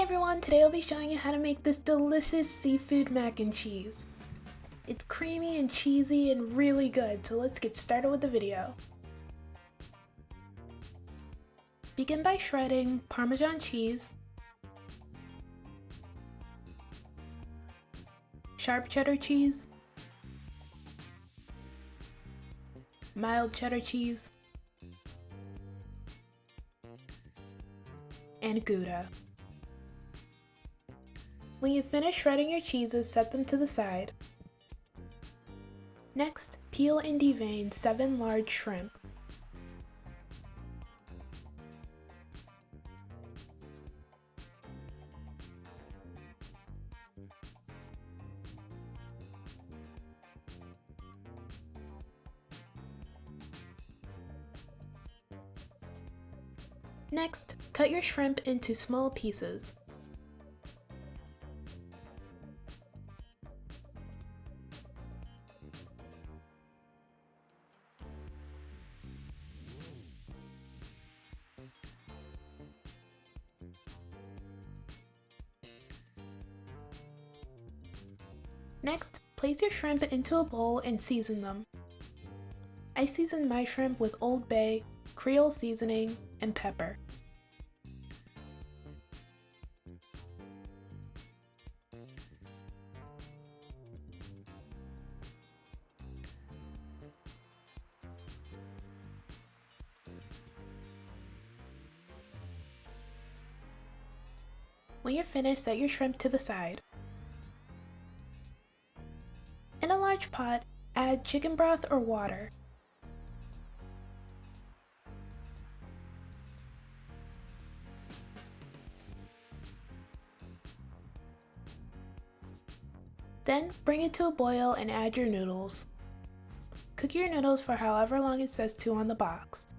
everyone, today I'll be showing you how to make this delicious seafood mac and cheese. It's creamy and cheesy and really good, so let's get started with the video. Begin by shredding Parmesan cheese, sharp cheddar cheese, mild cheddar cheese, and Gouda. When you finish shredding your cheeses, set them to the side. Next, peel and devein 7 large shrimp. Next, cut your shrimp into small pieces. Next, place your shrimp into a bowl and season them. I seasoned my shrimp with Old Bay, Creole Seasoning, and pepper. When you're finished, set your shrimp to the side. In a large pot, add chicken broth or water. Then, bring it to a boil and add your noodles. Cook your noodles for however long it says to on the box.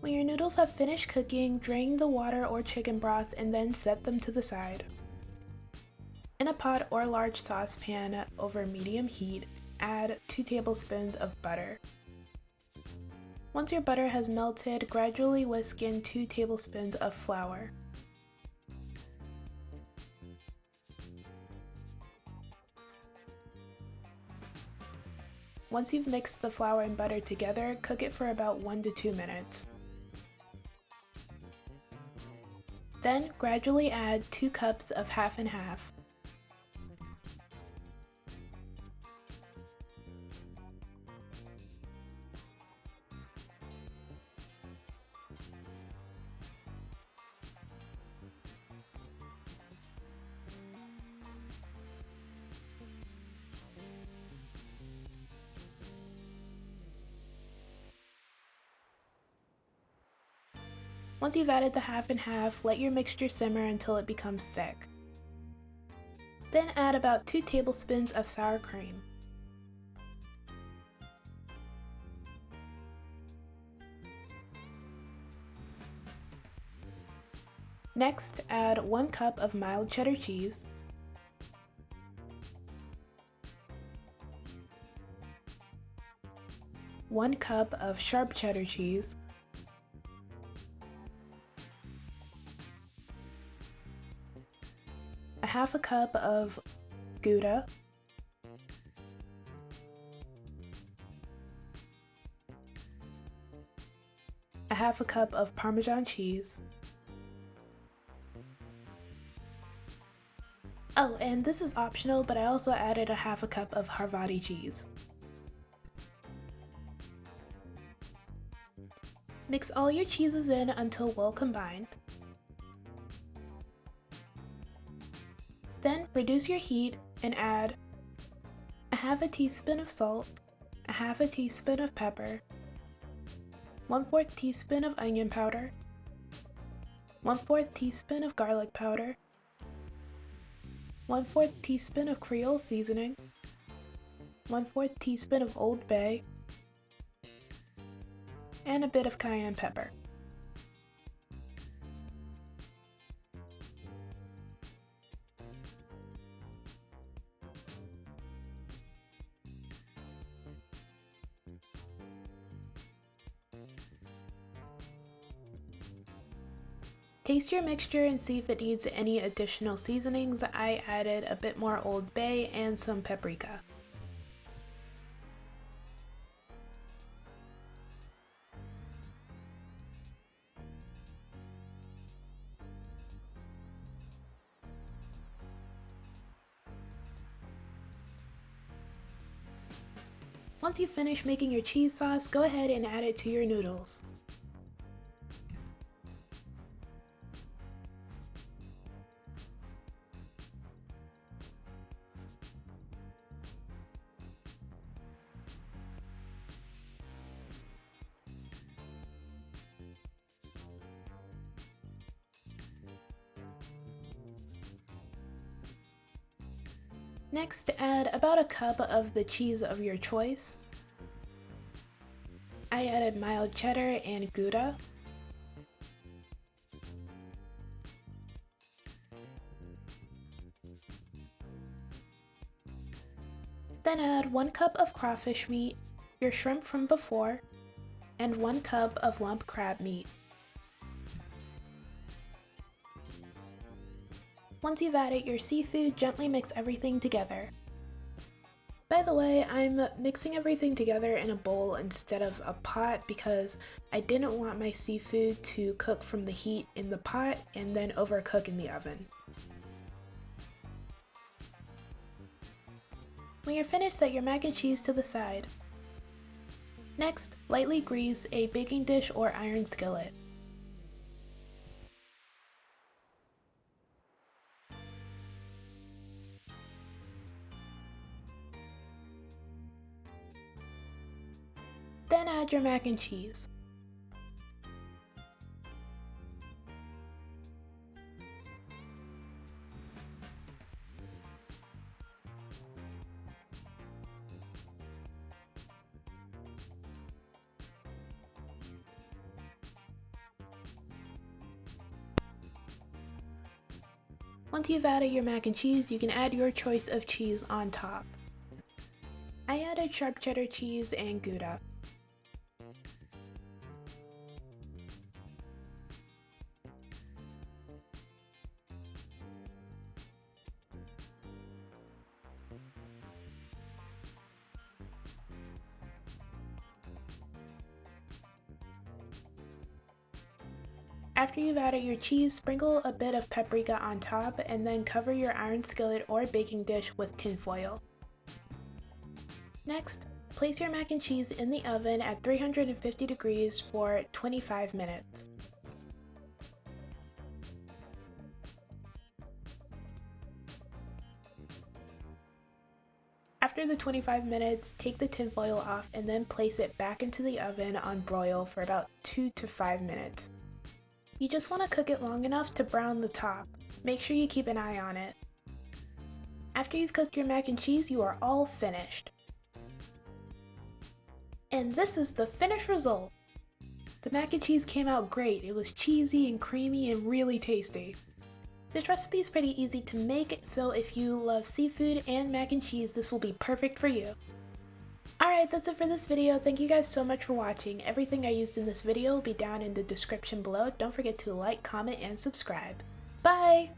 When your noodles have finished cooking, drain the water or chicken broth and then set them to the side. In a pot or large saucepan over medium heat, add 2 tablespoons of butter. Once your butter has melted, gradually whisk in 2 tablespoons of flour. Once you've mixed the flour and butter together, cook it for about 1 to 2 minutes. Then gradually add 2 cups of half and half. Once you've added the half and half, let your mixture simmer until it becomes thick. Then add about 2 tablespoons of sour cream. Next, add 1 cup of mild cheddar cheese, one cup of sharp cheddar cheese, a half a cup of Gouda, a half a cup of Parmesan cheese. Oh, and this is optional, but I also added a half a cup of Harvati cheese. Mix all your cheeses in until well combined. Then reduce your heat and add a half a teaspoon of salt, a half a teaspoon of pepper, 1/4 teaspoon of onion powder, 1/4 teaspoon of garlic powder, 1/4 teaspoon of Creole Seasoning, 1/4 teaspoon of Old Bay, and a bit of Cayenne pepper. Taste your mixture and see if it needs any additional seasonings. I added a bit more Old Bay and some paprika. Once you finish making your cheese sauce, go ahead and add it to your noodles. Next, add about a cup of the cheese of your choice. I added mild cheddar and Gouda. Then add 1 cup of crawfish meat, your shrimp from before, and 1 cup of lump crab meat. Once you've added your seafood, gently mix everything together. By the way, I'm mixing everything together in a bowl instead of a pot because I didn't want my seafood to cook from the heat in the pot and then overcook in the oven. When you're finished, set your mac and cheese to the side. Next, lightly grease a baking dish or iron skillet. Then add your mac and cheese. Once you've added your mac and cheese, you can add your choice of cheese on top. I added sharp cheddar cheese and Gouda. After you've added your cheese, sprinkle a bit of paprika on top and then cover your iron skillet or baking dish with tin foil. Next, place your mac and cheese in the oven at 350 degrees for 25 minutes. After the 25 minutes, take the tin foil off and then place it back into the oven on broil for about 2 to 5 minutes. You just want to cook it long enough to brown the top. Make sure you keep an eye on it. After you've cooked your mac and cheese, you are all finished. And this is the finished result. The mac and cheese came out great. It was cheesy and creamy and really tasty. This recipe is pretty easy to make, so if you love seafood and mac and cheese, this will be perfect for you. Alright, that's it for this video. Thank you guys so much for watching. Everything I used in this video will be down in the description below. Don't forget to like, comment, and subscribe. Bye!